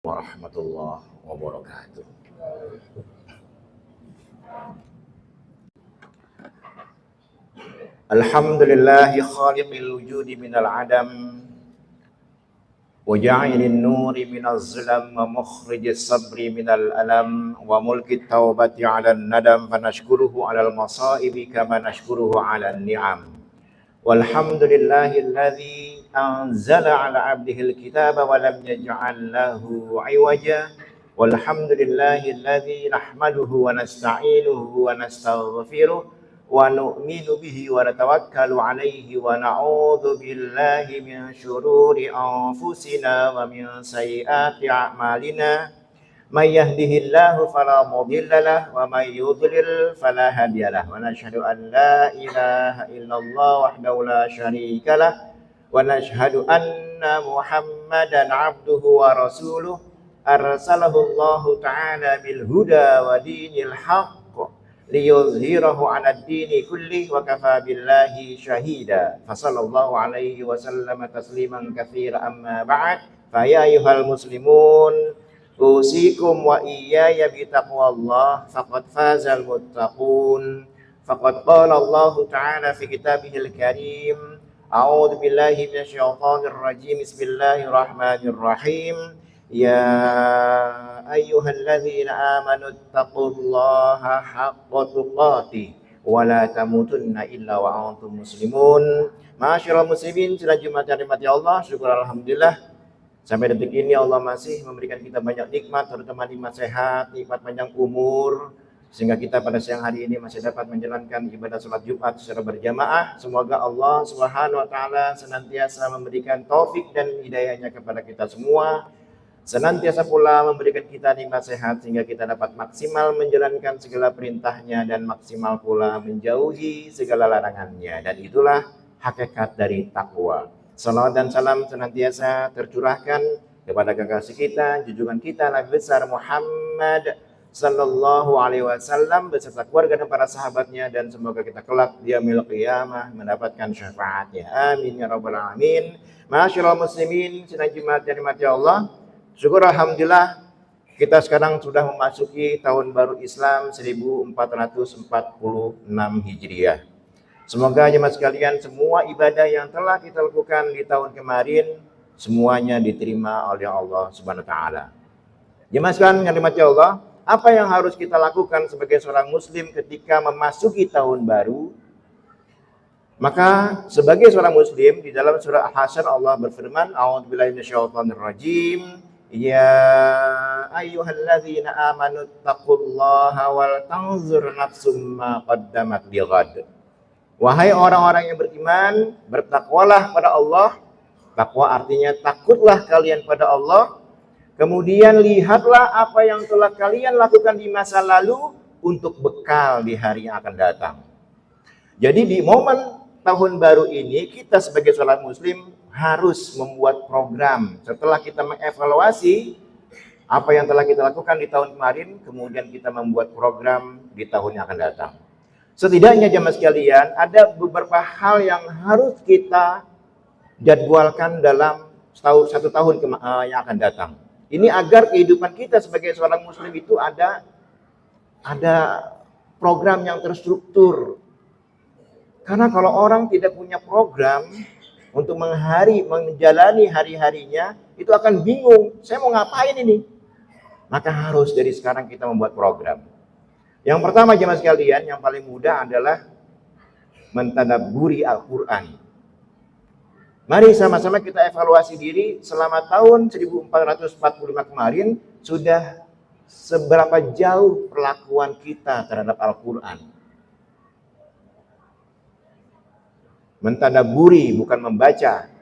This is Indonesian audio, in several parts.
Warahmatullahi wabarakatuh. Alhamdulillahi khaliqil wujudi minal adam wa ja'ilin nuri minaz zulam wa mukhrijis sabri minal alam wa mulkit taubati 'alan nadam fa nashkuruhu 'alal masaibi kama nashkuruhu 'alan ni'am. Walhamdulillahilladzi anzala 'ala 'abdihil kitaba wa lam yaj'al lahu 'iwaja. Walhamdulillahilladzi nahmaduhu wa nasta'inuhu wa nastaghfiruh wa nu'minu bihi wa natawakkalu 'alaihi wa na'udzu billahi min syururi anfusina wa min sayyiati a'malina. May yahdihillahu fala mudilla lahu wa may yudlil fala hadiya lahu. Wa nashhadu an la ilaha illallah wahdahu la syarika lah wa nashhadu anna Muhammadan 'abduhu wa rasuluh arsalahu Allahu ta'ala bil huda wa dinil haqq liyuzhirahu 'ala ad-dini kulli wa kafa billahi syahida. Fa sallallahu alaihi wa sallama tasliman katsira amma ba'd. Fa ya ayyuhal muslimun usikum wa iyaya bi taqwallah faqad fazal muttaqun. Faqad qala Allah ta'ala fi kitabihil karim a'udzu billahi minasyaitonir rajim. Bismillahirrahmanirrahim. Ya ayyuhalladzina amanu taqullaha haqqa tuqatih wa la tamutunna illa wa antum muslimun. Ma'asyiral muslimin, sidang Jumat yang dirahmati Allah, syukur alhamdulillah sampai detik ini Allah masih memberikan kita banyak nikmat, terutama nikmat sehat, nikmat panjang umur, sehingga kita pada siang hari ini masih dapat menjalankan ibadah sholat Jumat secara berjamaah. Semoga Allah Subhanahu wa taala senantiasa memberikan taufik dan hidayahnya kepada kita semua, senantiasa pula memberikan kita nikmat sehat sehingga kita dapat maksimal menjalankan segala perintahnya dan maksimal pula menjauhi segala larangannya. Dan itulah hakikat dari takwa. Salawat dan salam senantiasa tercurahkan kepada kekasih kita, junjungan kita Nabi besar Muhammad sallallahu alaihi wasallam beserta keluarga dan para sahabatnya, dan semoga kita kelak di yaumil qiyamah mendapatkan syafaatnya. Amin ya rabbal alamin. Ma'asyiral muslimin, sidang Jumat yang dirahmati Allah, syukur alhamdulillah kita sekarang sudah memasuki tahun baru Islam 1446 Hijriah. Semoga jemaah sekalian semua ibadah yang telah kita lakukan di tahun kemarin semuanya diterima oleh Allah Subhanahu wa taala. Jemaah sekalian yang dirahmati Allah, apa yang harus kita lakukan sebagai seorang muslim ketika memasuki tahun baru? Maka sebagai seorang muslim, di dalam surah Al-Hasyr Allah berfirman, a'udzubillahi minasyaitonirrajim. Ya ayyuhalladzina amanu taqullaha wal tanzur nafsum ma qaddamat lighad. Wahai orang-orang yang beriman, bertakwalah pada Allah. Takwa artinya takutlah kalian pada Allah. Kemudian lihatlah apa yang telah kalian lakukan di masa lalu untuk bekal di hari yang akan datang. Jadi di momen tahun baru ini kita sebagai seorang muslim harus membuat program. Setelah kita mengevaluasi apa yang telah kita lakukan di tahun kemarin, kemudian kita membuat program di tahun yang akan datang. Setidaknya jemaah sekalian, ada beberapa hal yang harus kita jadwalkan dalam satu tahun yang akan datang. Ini agar kehidupan kita sebagai seorang muslim itu ada program yang terstruktur. Karena kalau orang tidak punya program untuk menjalani hari-harinya, itu akan bingung, saya mau ngapain ini? Maka harus dari sekarang kita membuat program. Yang pertama jemaah sekalian, yang paling mudah adalah mentadabburi Al-Quran. Mari sama-sama kita evaluasi diri selama tahun 1445 kemarin, sudah seberapa jauh perlakuan kita terhadap Al-Quran. Mentadabburi bukan membaca.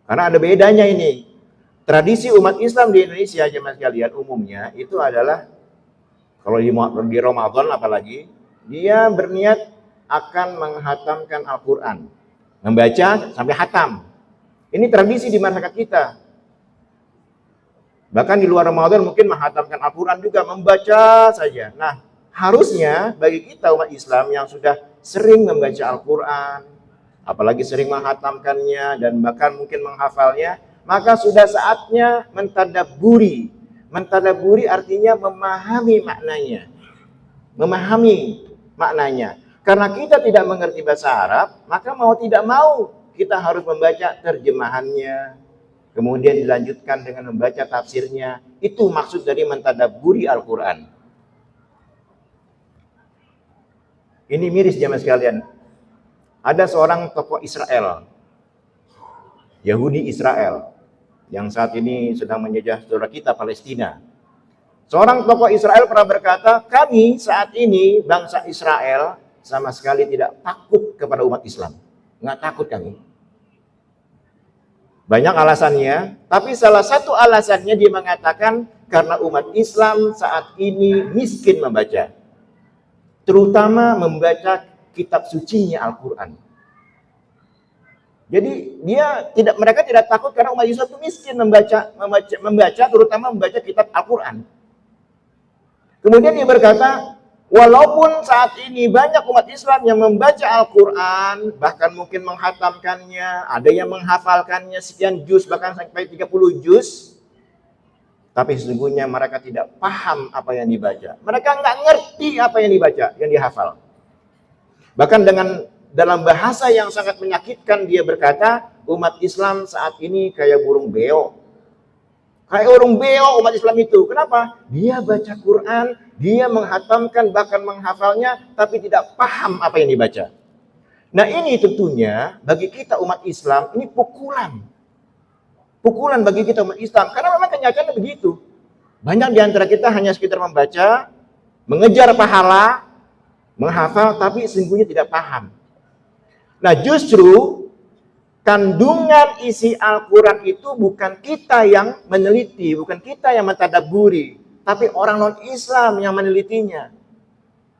Karena ada bedanya ini. Tradisi umat Islam di Indonesia jemaah sekalian umumnya itu adalah, kalau di Ramadan apalagi, dia berniat akan menghatamkan Al-Quran. Membaca sampai hatam. Ini tradisi di masyarakat kita. Bahkan di luar Ramadan mungkin menghatamkan Al-Quran juga, membaca saja. Nah, harusnya bagi kita umat Islam yang sudah sering membaca Al-Quran, apalagi sering menghatamkannya dan bahkan mungkin menghafalnya, maka sudah saatnya mentadabburi. Mentadabburi artinya memahami maknanya. Memahami maknanya. Karena kita tidak mengerti bahasa Arab, maka mau tidak mau kita harus membaca terjemahannya, kemudian dilanjutkan dengan membaca tafsirnya. Itu maksud dari mentadabburi Al-Quran. Ini miris jamaah sekalian. Ada seorang tokoh Israel, Yahudi Israel, yang saat ini sedang menjajah saudara kita Palestina. Seorang tokoh Israel pernah berkata, kami saat ini bangsa Israel sama sekali tidak takut kepada umat Islam. Nggak takut kami. Banyak alasannya, tapi salah satu alasannya dia mengatakan karena umat Islam saat ini miskin membaca. Terutama membaca kitab sucinya Al-Quran. Jadi mereka tidak takut karena umat Islam itu miskin membaca terutama membaca kitab Al-Quran. Kemudian dia berkata, walaupun saat ini banyak umat Islam yang membaca Al-Quran, bahkan mungkin menghatamkannya, ada yang menghafalkannya sekian juz, bahkan sampai 30 juz, tapi sesungguhnya mereka tidak paham apa yang dibaca. Mereka nggak ngerti apa yang dibaca, yang dihafal. Bahkan dalam bahasa yang sangat menyakitkan dia berkata, umat Islam saat ini kayak burung beo. Kayak burung beo umat Islam itu. Kenapa? Dia baca Quran, dia menghatamkan bahkan menghafalnya, tapi tidak paham apa yang dibaca. Nah ini tentunya bagi kita umat Islam ini pukulan. Pukulan bagi kita umat Islam. Karena memang kenyataannya begitu. Banyak di antara kita hanya sekedar membaca, mengejar pahala, menghafal, tapi sesungguhnya tidak paham. Nah justru kandungan isi Al-Quran itu bukan kita yang meneliti, bukan kita yang mentadabburi, tapi orang non-Islam yang menelitinya.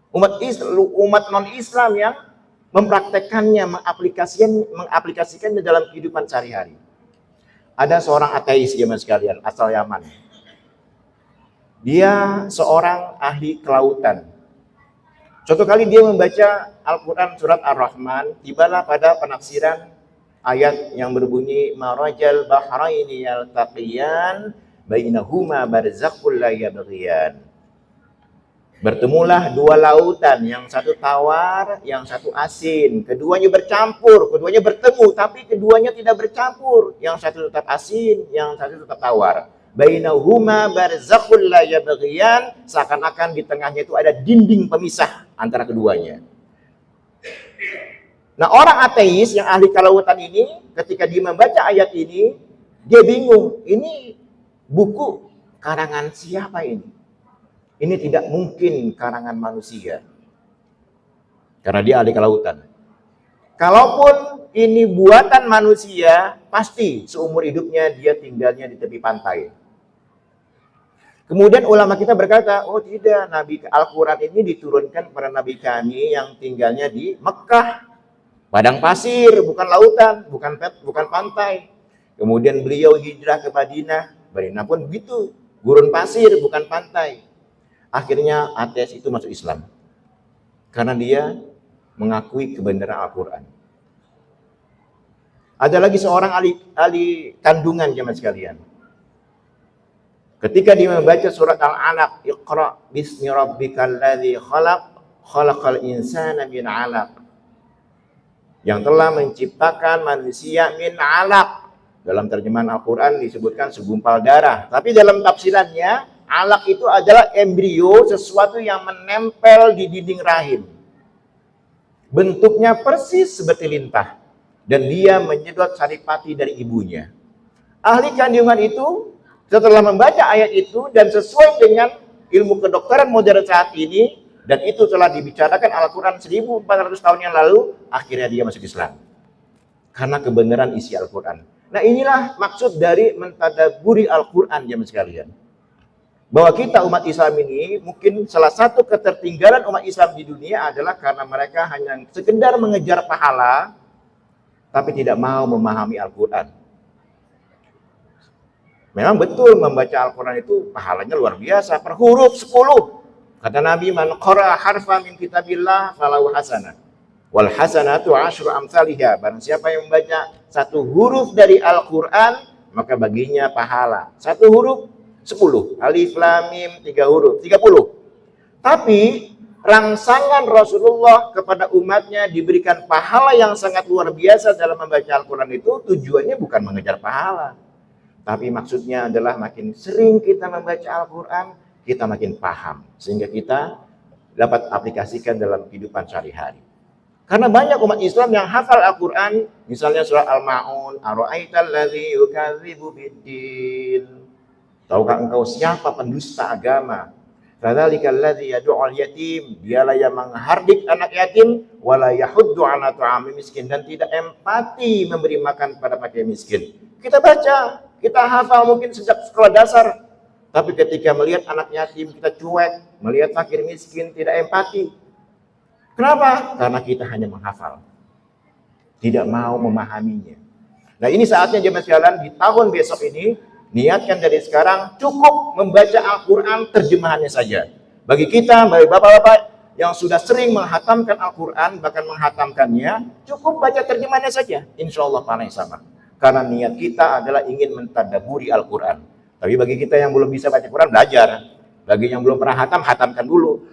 Umat non-Islam yang mempraktekannya, mengaplikasikannya dalam kehidupan sehari-hari. Ada seorang ateis zaman sekalian, asal Yaman. Dia seorang ahli kelautan. Suatu kali dia membaca Al-Quran surat Ar-Rahman, tibalah pada penafsiran ayat yang berbunyi marajal bahraini yaltaqiyan bainahuma barzakhul la yabghiyan. Bertemulah dua lautan, yang satu tawar, yang satu asin. Keduanya bercampur, keduanya bertemu, tapi keduanya tidak bercampur. Yang satu tetap asin, yang satu tetap tawar. Bainahuma barzakhul la yabghiyan, seakan-akan di tengahnya itu ada dinding pemisah antara keduanya. Nah, orang ateis yang ahli kelautan ini, ketika dia membaca ayat ini, dia bingung. Ini buku karangan siapa ini? Ini tidak mungkin karangan manusia. Karena dia ahli kelautan. Kalaupun ini buatan manusia, pasti seumur hidupnya dia tinggalnya di tepi pantai. Kemudian ulama kita berkata, oh tidak, Nabi Al-Quran ini diturunkan kepada Nabi kami yang tinggalnya di Mekah. Padang pasir, bukan lautan, bukan pantai. Kemudian beliau hijrah ke Madinah. Madinah pun begitu, gurun pasir, bukan pantai. Akhirnya ateis itu masuk Islam. Karena dia mengakui kebenaran Al-Quran. Ada lagi seorang ahli kandungan jemaah sekalian. Ketika dia membaca surat Al-Alaq, Iqra bismi rabbikal ladzi khalaq, khalaqal insana min 'alaq. Yang telah menciptakan manusia min 'alaq. Dalam terjemahan Al-Quran disebutkan segumpal darah. Tapi dalam tafsirannya, alaq itu adalah embrio, sesuatu yang menempel di dinding rahim. Bentuknya persis seperti lintah. Dan dia menyedot saripati dari ibunya. Ahli kandungan itu setelah membaca ayat itu dan sesuai dengan ilmu kedokteran modern saat ini, dan itu telah dibicarakan Al-Quran 1400 tahun yang lalu, akhirnya dia masuk Islam. Karena kebenaran isi Al-Quran. Nah inilah maksud dari mentadabburi Al-Quran jemaah sekalian. Bahwa kita umat Islam ini mungkin salah satu ketertinggalan umat Islam di dunia adalah karena mereka hanya sekedar mengejar pahala, tapi tidak mau memahami Al-Quran. Memang betul membaca Al-Quran itu pahalanya luar biasa, per huruf 10. Kata Nabi, man qara'a harfa min kitabillah falahu hasanah. Wal hasanatu asyru amsalihha. Barang siapa yang membaca satu huruf dari Al-Quran, maka baginya pahala. 1 huruf 10, alif lam mim 3 huruf 30. Tapi rangsangan Rasulullah kepada umatnya diberikan pahala yang sangat luar biasa dalam membaca Al-Quran itu tujuannya bukan mengejar pahala. Tapi maksudnya adalah makin sering kita membaca Al-Quran, kita makin paham. Sehingga kita dapat aplikasikan dalam kehidupan sehari-hari. Karena banyak umat Islam yang hafal Al-Quran, misalnya surah Al-Ma'un, Ara'aital ladzi yukadzibu biddin. Tahukah engkau siapa pendusta agama? Fadzalikal ladzi yad'ul yatim, dialah yang menghardik anak yatim, wala yahuddu 'ala ta'amil miskin, dan tidak empati memberi makan pada fakir miskin. Kita baca, kita hafal mungkin sejak sekolah dasar, tapi ketika melihat anak yatim kita cuek, melihat fakir miskin tidak empati. Kenapa? Karena kita hanya menghafal, tidak mau memahaminya. Nah, ini saatnya jemaah sekalian, di tahun besok ini niatkan dari sekarang cukup membaca Al-Quran terjemahannya saja. Bagi kita, bagi bapak-bapak yang sudah sering menghatamkan Al-Quran, bahkan menghatamkannya, cukup baca terjemahannya saja. Insya Allah pahalanya sama. Karena niat kita adalah ingin mentadaburi Al-Quran. Tapi bagi kita yang belum bisa baca Quran, belajar. Bagi yang belum pernah hatam, hatamkan dulu.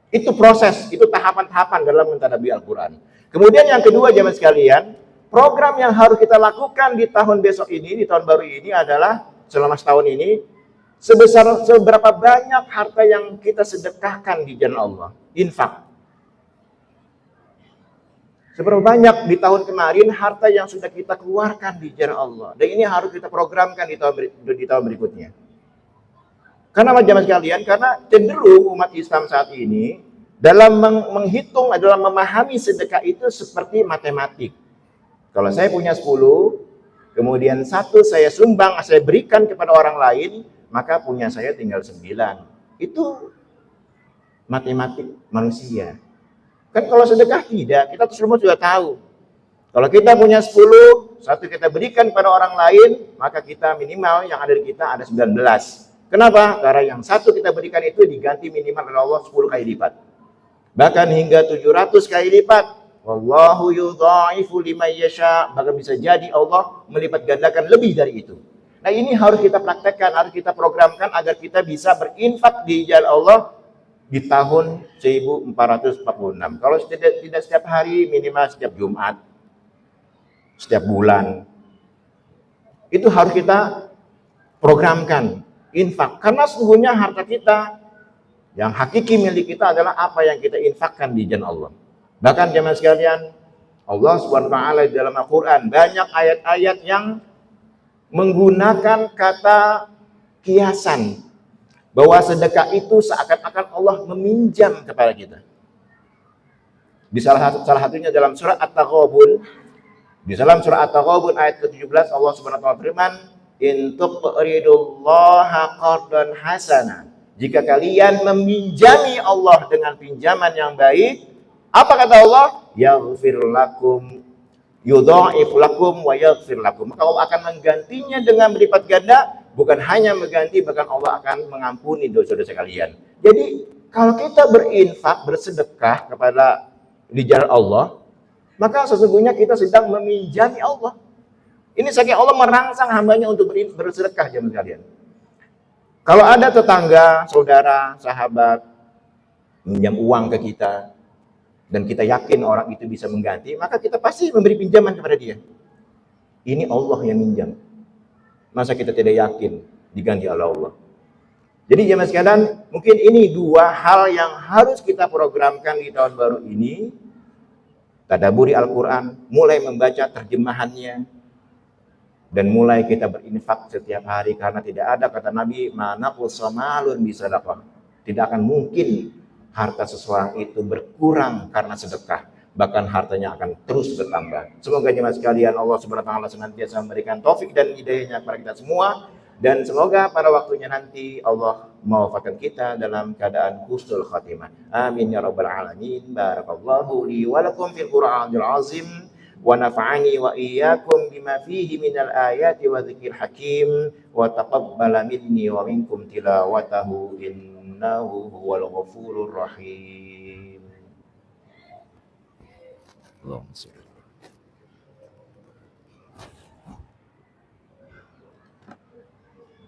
Itu proses, itu tahapan-tahapan dalam mentadaburi Al-Quran. Kemudian yang kedua, jemaah sekalian, program yang harus kita lakukan di tahun besok ini, di tahun baru ini adalah selama setahun ini, seberapa banyak harta yang kita sedekahkan di jalan Allah, infak. Seberapa banyak di tahun kemarin harta yang sudah kita keluarkan di jalan Allah. Dan ini harus kita programkan di tahun berikutnya. Karena jemaah sekalian, karena cenderung umat Islam saat ini dalam menghitung, dalam memahami sedekah itu seperti matematik. Kalau saya punya 10, kemudian 1 saya sumbang, saya berikan kepada orang lain, maka punya saya tinggal 9. Itu matematik manusia. Kan kalau sedekah tidak, kita semua sudah tahu. Kalau kita punya 10, 1 kita berikan pada orang lain, maka kita minimal yang ada di kita ada 19. Kenapa? Karena yang 1 kita berikan itu diganti minimal oleh Allah 10 kali lipat. Bahkan hingga 700 kali lipat. Wallahu yudha'ifu liman yasha. Bahkan bisa jadi Allah melipat gandakan lebih dari itu. Nah, ini harus kita praktekkan, harus kita programkan agar kita bisa berinfak di jalan Allah di tahun 1446. Kalau tidak setiap hari, minimal setiap Jumat, setiap bulan. Itu harus kita programkan. Infak, karena sesungguhnya harta kita yang hakiki milik kita adalah apa yang kita infakkan di jalan Allah. Bahkan jemaah sekalian, Allah Subhanahu wa taala di dalam Al-Qur'an banyak ayat-ayat yang menggunakan kata kiasan bahwa sedekah itu seakan-akan Allah meminjam kepada kita. Di salah satunya dalam surah At-Taghabun, di dalam surah At-Taghabun ayat ke-17 Allah Subhanahu wa taala berfirman, in tuqridullaha qardan hasana. Jika kalian meminjami Allah dengan pinjaman yang baik, apa kata Allah? Yaghfir lakum, yudha'if lakum wa yaghfir lakum. Maka Allah akan menggantinya dengan berlipat ganda, bukan hanya mengganti, bahkan Allah akan mengampuni dosa-dosa kalian. Jadi, kalau kita berinfak, bersedekah kepada di jalan Allah, maka sesungguhnya kita sedang meminjami Allah. Ini saking Allah merangsang hambanya untuk bersedekah, jemaah sekalian. Kalau ada tetangga, saudara, sahabat minjam uang ke kita dan kita yakin orang itu bisa mengganti, maka kita pasti memberi pinjaman kepada dia. Ini Allah yang minjam. Masa kita tidak yakin diganti oleh Allah? Jadi jemaah sekalian, mungkin ini 2 hal yang harus kita programkan di tahun baru ini. Tadaburi Al-Quran, mulai membaca terjemahannya, dan mulai kita berinfak setiap hari, karena tidak ada, kata Nabi, manaqul samalun bisadaqah. Tidak akan mungkin harta seseorang itu berkurang karena sedekah, bahkan hartanya akan terus bertambah. Semoga jemaah sekalian Allah Subhanahu wa taala senantiasa memberikan taufik dan hidayahnya kepada kita semua, dan semoga pada waktunya nanti Allah mewafatkan kita dalam keadaan husnul khatimah. Amin ya rabbal alamin. Barakallahu li wa lakum fil Qur'anil azim. Wa nafa'ani wa iyyakum bima fihi minal ayati wa dzikril hakim wa taqabbala minni wa minkum tilawatahu innahu huwal ghafurur rahim. Allahumma shalli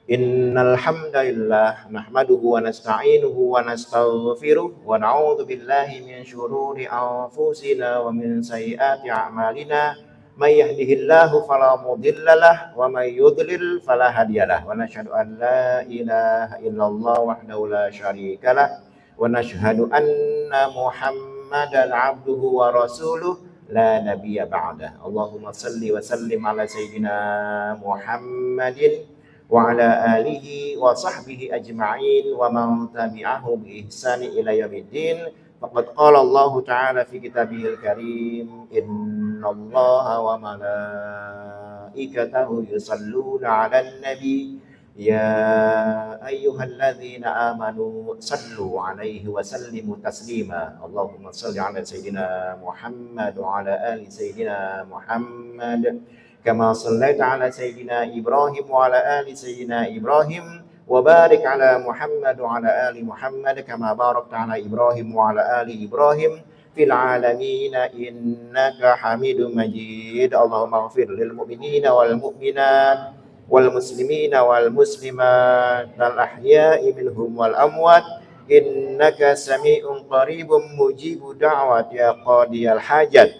Innal hamdalillah nahmaduhu wa nasta'inuhu wa nastaghfiruh wa na'udzu billahi min syururi anfusina wa min sayyiati a'malina may yahdihillahu fala mudhillalah wa may yudlil fala hadiyalah wa nashhadu an la ilaha illallah wahdahu la syarikalah wa nashhadu anna muhammadan abduhu wa rasuluh la nabiyya ba'dah. Allahumma salli wa sallim ala sayyidina Muhammadin wa ala alihi wa sahbihi ajma'in wa man tabi'ahu bi ihsani ila yaumiddin. Faqad qala Allah ta'ala fi kitabihil karim, innallaha wa malaikatahu yusalluna 'alan nabi ya ayyuhalladzina amanu sallu 'alaihi wa sallimu taslima. Allahumma shalli 'ala sayyidina Muhammad wa 'ala ali sayyidina Muhammad kama shallaita 'ala sayyidina Ibrahim wa 'ala ali sayyidina Ibrahim wa barik 'ala Muhammad wa 'ala ali Muhammad kama barakta 'ala Ibrahim wa 'ala ali Ibrahim fil 'alamin innaka Hamidum Majid. Allahumma ighfir lil mu'minina wal mu'minat wal muslimina wal muslimat al ahya'i minhum wal amwat innaka sami'un qaribun mujibu da'wat ya qadiyal hajat.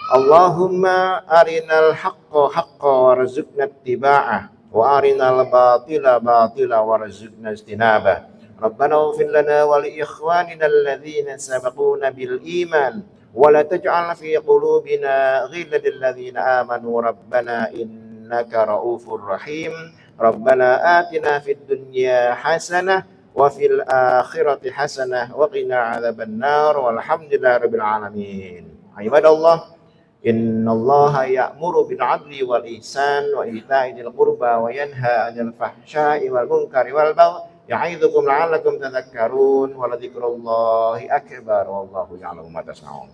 Allahumma arinal haqqa haqqa warzuqna ittiba'ah wa arinal batila batila warzuqna istinabah. Rabbana ighfir lana wa li ikhwanina alladhina sabaquna bil iman wa la taj'al fi qulubina ghillan lil ladzina amanu rabbana innaka ra'ufur rahim. Rabbana atina fid dunya hasanah wa fil akhirati hasanah wa qina adzabannar walhamdulillahi rabbil alamin. Ibadallah, innallaha ya'muru bil 'adli wal ihsan wa ita'i dzil qurba wa yanha 'anil fahsya'i wal munkari wal baghi ya'idzukum la'allakum tadhakkarun wa la dzikrullahi akbar wallahu ya'lamu ma tasna'un.